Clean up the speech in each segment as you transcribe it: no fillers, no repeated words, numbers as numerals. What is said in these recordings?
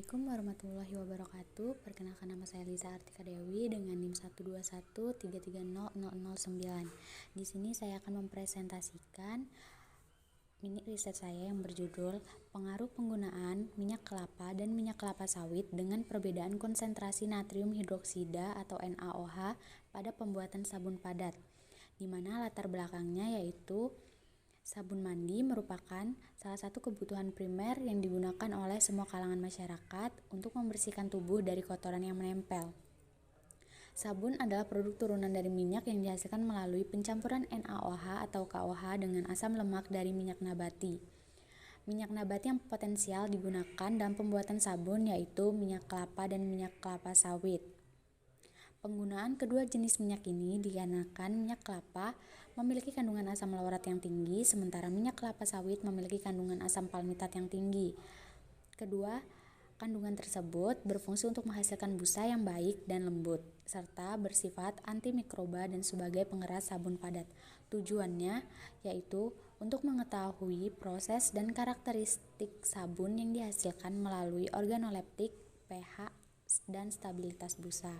Assalamualaikum warahmatullahi wabarakatuh. Perkenalkan, nama saya Lisa Artika Dewi dengan NIM 121330009. Di sini saya akan mempresentasikan mini riset saya yang berjudul Pengaruh Penggunaan Minyak Kelapa dan Minyak Kelapa Sawit dengan Perbedaan Konsentrasi Natrium Hidroksida atau NaOH pada Pembuatan Sabun Padat, di mana latar belakangnya yaitu sabun mandi merupakan salah satu kebutuhan primer yang digunakan oleh semua kalangan masyarakat untuk membersihkan tubuh dari kotoran yang menempel. Sabun adalah produk turunan dari minyak yang dihasilkan melalui pencampuran NaOH atau KOH dengan asam lemak dari minyak nabati. Minyak nabati yang potensial digunakan dalam pembuatan sabun yaitu minyak kelapa dan minyak kelapa sawit. Penggunaan kedua jenis minyak ini dikarenakan minyak kelapa memiliki kandungan asam laurat yang tinggi, sementara minyak kelapa sawit memiliki kandungan asam palmitat yang tinggi. Kedua kandungan tersebut berfungsi untuk menghasilkan busa yang baik dan lembut, serta bersifat antimikroba dan sebagai pengeras sabun padat. Tujuannya yaitu untuk mengetahui proses dan karakteristik sabun yang dihasilkan melalui organoleptik, pH, dan stabilitas busa.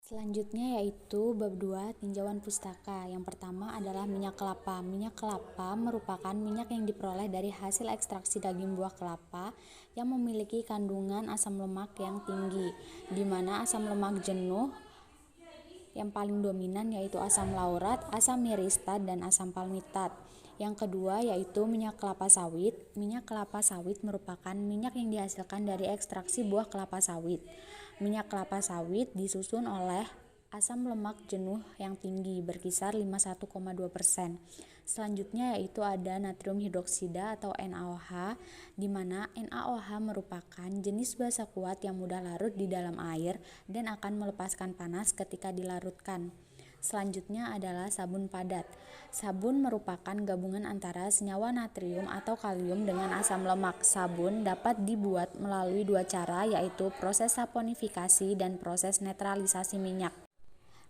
Selanjutnya yaitu bab 2 tinjauan pustaka. Yang pertama adalah minyak kelapa. Minyak kelapa merupakan minyak yang diperoleh dari hasil ekstraksi daging buah kelapa yang memiliki kandungan asam lemak yang tinggi, di mana asam lemak jenuh yang paling dominan yaitu asam laurat, asam myristat, dan asam palmitat. Yang kedua yaitu minyak kelapa sawit. Minyak kelapa sawit merupakan minyak yang dihasilkan dari ekstraksi buah kelapa sawit. Minyak kelapa sawit disusun oleh asam lemak jenuh yang tinggi berkisar 51,2%. Selanjutnya yaitu ada natrium hidroksida atau NaOH, di mana NaOH merupakan jenis basa kuat yang mudah larut di dalam air dan akan melepaskan panas ketika dilarutkan. Selanjutnya adalah sabun padat. Sabun merupakan gabungan antara senyawa natrium atau kalium dengan asam lemak. Sabun dapat dibuat melalui dua cara, yaitu proses saponifikasi dan proses netralisasi minyak.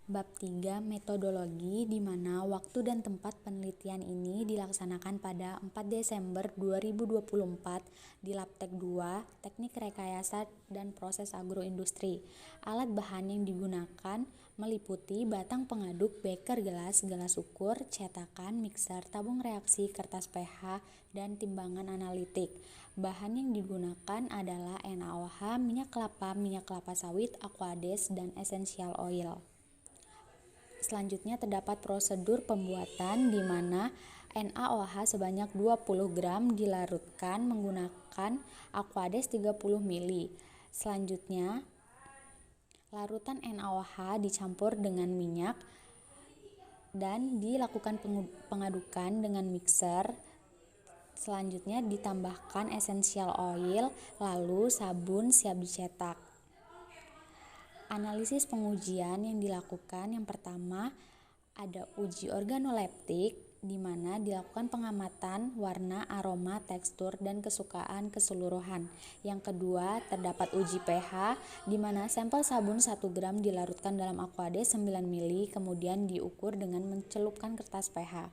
Bab 3 metodologi, di mana waktu dan tempat penelitian ini dilaksanakan pada 4 Desember 2024 di Labtek 2, Teknik Rekayasa dan Proses Agroindustri. Alat bahan yang digunakan meliputi batang pengaduk, beker gelas, gelas ukur, cetakan, mixer, tabung reaksi, kertas pH, dan timbangan analitik. Bahan yang digunakan adalah NaOH, minyak kelapa sawit, aquades, dan essential oil. Selanjutnya terdapat prosedur pembuatan, di mana NaOH sebanyak 20 gram dilarutkan menggunakan aquades 30 ml. Selanjutnya, larutan NaOH dicampur dengan minyak dan dilakukan pengadukan dengan mixer. Selanjutnya ditambahkan essential oil, lalu sabun siap dicetak. Analisis pengujian yang dilakukan, yang pertama ada uji organoleptik, di mana dilakukan pengamatan warna, aroma, tekstur, dan kesukaan keseluruhan. Yang kedua terdapat uji pH, di mana sampel sabun 1 gram dilarutkan dalam aquades 9 ml, kemudian diukur dengan mencelupkan kertas pH.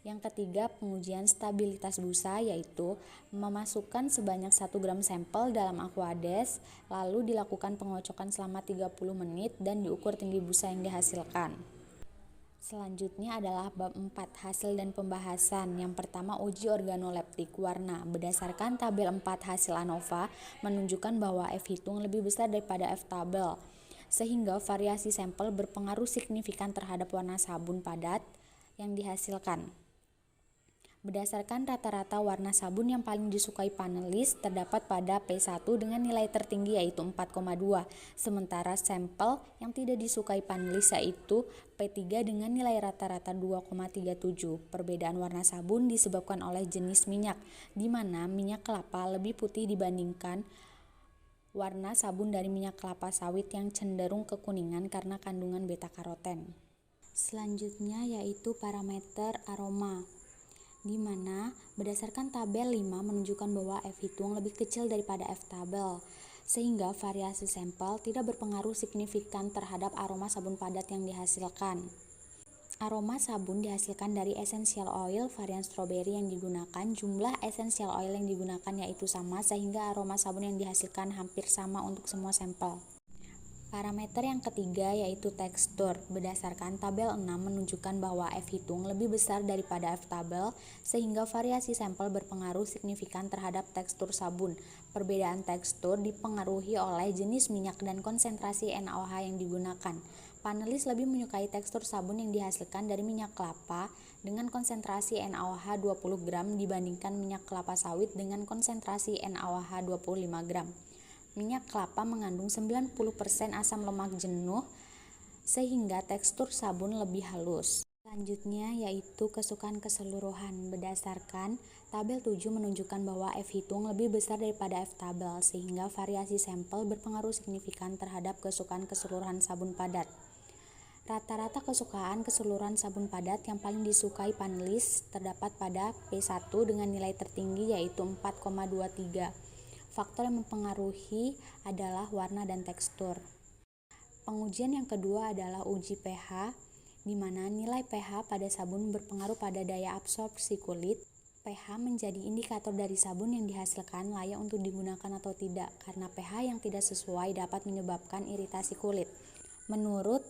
Yang ketiga, pengujian stabilitas busa, yaitu memasukkan sebanyak 1 gram sampel dalam aquades, lalu dilakukan pengocokan selama 30 menit dan diukur tinggi busa yang dihasilkan. Selanjutnya adalah bab 4 hasil dan pembahasan. Yang pertama, uji organoleptik warna. Berdasarkan tabel 4 hasil ANOVA menunjukkan bahwa F hitung lebih besar daripada F tabel, sehingga variasi sampel berpengaruh signifikan terhadap warna sabun padat yang dihasilkan. Berdasarkan rata-rata warna sabun yang paling disukai panelis terdapat pada P1 dengan nilai tertinggi yaitu 4,2, sementara sampel yang tidak disukai panelis yaitu P3 dengan nilai rata-rata 2,37. Perbedaan warna sabun disebabkan oleh jenis minyak, di mana minyak kelapa lebih putih dibandingkan warna sabun dari minyak kelapa sawit yang cenderung kekuningan karena kandungan beta-karoten. Selanjutnya yaitu parameter aroma, di mana berdasarkan tabel 5 menunjukkan bahwa F hitung lebih kecil daripada F tabel, sehingga variasi sampel tidak berpengaruh signifikan terhadap aroma sabun padat yang dihasilkan. Aroma sabun dihasilkan dari essential oil varian strawberry yang digunakan. Jumlah essential oil yang digunakan yaitu sama, sehingga aroma sabun yang dihasilkan hampir sama untuk semua sampel. Parameter yang ketiga yaitu tekstur. Berdasarkan tabel 6 menunjukkan bahwa F hitung lebih besar daripada F tabel, sehingga variasi sampel berpengaruh signifikan terhadap tekstur sabun. Perbedaan tekstur dipengaruhi oleh jenis minyak dan konsentrasi NaOH yang digunakan. Panelis lebih menyukai tekstur sabun yang dihasilkan dari minyak kelapa dengan konsentrasi NaOH 20 gram dibandingkan minyak kelapa sawit dengan konsentrasi NaOH 25 gram. Minyak kelapa mengandung 90% asam lemak jenuh sehingga tekstur sabun lebih halus. Selanjutnya yaitu kesukaan keseluruhan. Berdasarkan tabel 7 menunjukkan bahwa F hitung lebih besar daripada F tabel, sehingga variasi sampel berpengaruh signifikan terhadap kesukaan keseluruhan sabun padat. Rata-rata kesukaan keseluruhan sabun padat yang paling disukai panelis terdapat pada P1 dengan nilai tertinggi yaitu 4,23. Faktor yang mempengaruhi adalah warna dan tekstur. Pengujian yang kedua adalah uji pH, di mana nilai pH pada sabun berpengaruh pada daya absorpsi kulit. pH menjadi indikator dari sabun yang dihasilkan layak untuk digunakan atau tidak, karena pH yang tidak sesuai dapat menyebabkan iritasi kulit. Menurut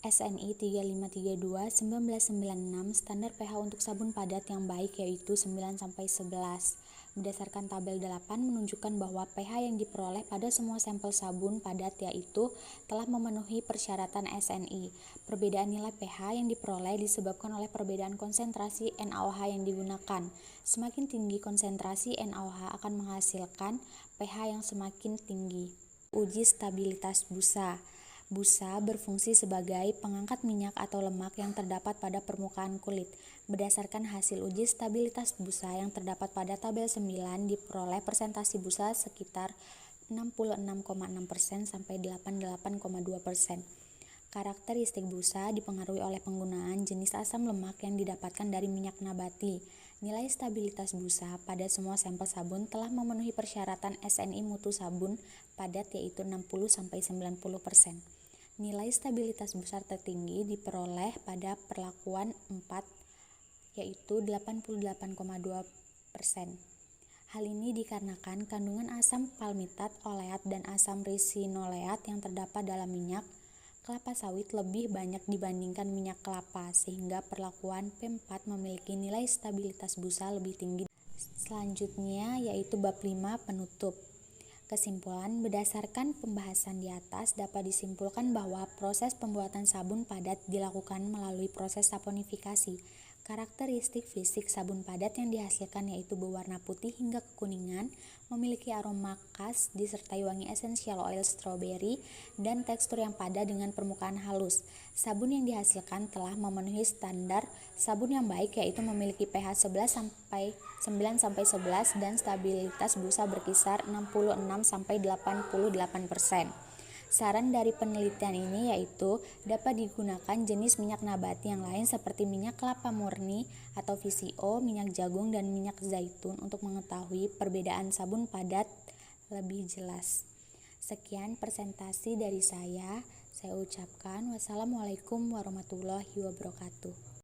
SNI 3532/1996, standar pH untuk sabun padat yang baik yaitu 9-11. Berdasarkan tabel 8 menunjukkan bahwa pH yang diperoleh pada semua sampel sabun padat yaitu telah memenuhi persyaratan SNI. Perbedaan nilai pH yang diperoleh disebabkan oleh perbedaan konsentrasi NaOH yang digunakan. Semakin tinggi konsentrasi NaOH akan menghasilkan pH yang semakin tinggi. Uji stabilitas busa. Busa berfungsi sebagai pengangkat minyak atau lemak yang terdapat pada permukaan kulit. Berdasarkan hasil uji stabilitas busa yang terdapat pada tabel 9, diperoleh persentase busa sekitar 66,6% sampai 88,2%. Karakteristik busa dipengaruhi oleh penggunaan jenis asam lemak yang didapatkan dari minyak nabati. Nilai stabilitas busa pada semua sampel sabun telah memenuhi persyaratan SNI mutu sabun padat yaitu 60-90%. Nilai stabilitas busa tertinggi diperoleh pada perlakuan 4 yaitu 88,2%. Hal ini dikarenakan kandungan asam palmitat, oleat, dan asam risinoleat yang terdapat dalam minyak kelapa sawit lebih banyak dibandingkan minyak kelapa, sehingga perlakuan P4 memiliki nilai stabilitas busa lebih tinggi. Selanjutnya yaitu bab 5 penutup. Kesimpulan, berdasarkan pembahasan di atas dapat disimpulkan bahwa proses pembuatan sabun padat dilakukan melalui proses saponifikasi. Karakteristik fisik sabun padat yang dihasilkan yaitu berwarna putih hingga kekuningan, memiliki aroma khas disertai wangi essential oil strawberry, dan tekstur yang padat dengan permukaan halus. Sabun yang dihasilkan telah memenuhi standar sabun yang baik yaitu memiliki pH 9-11 dan stabilitas busa berkisar 66-88%. Saran dari penelitian ini yaitu dapat digunakan jenis minyak nabati yang lain seperti minyak kelapa murni atau VCO, minyak jagung, dan minyak zaitun untuk mengetahui perbedaan sabun padat lebih jelas. Sekian presentasi dari saya ucapkan wassalamualaikum warahmatullahi wabarakatuh.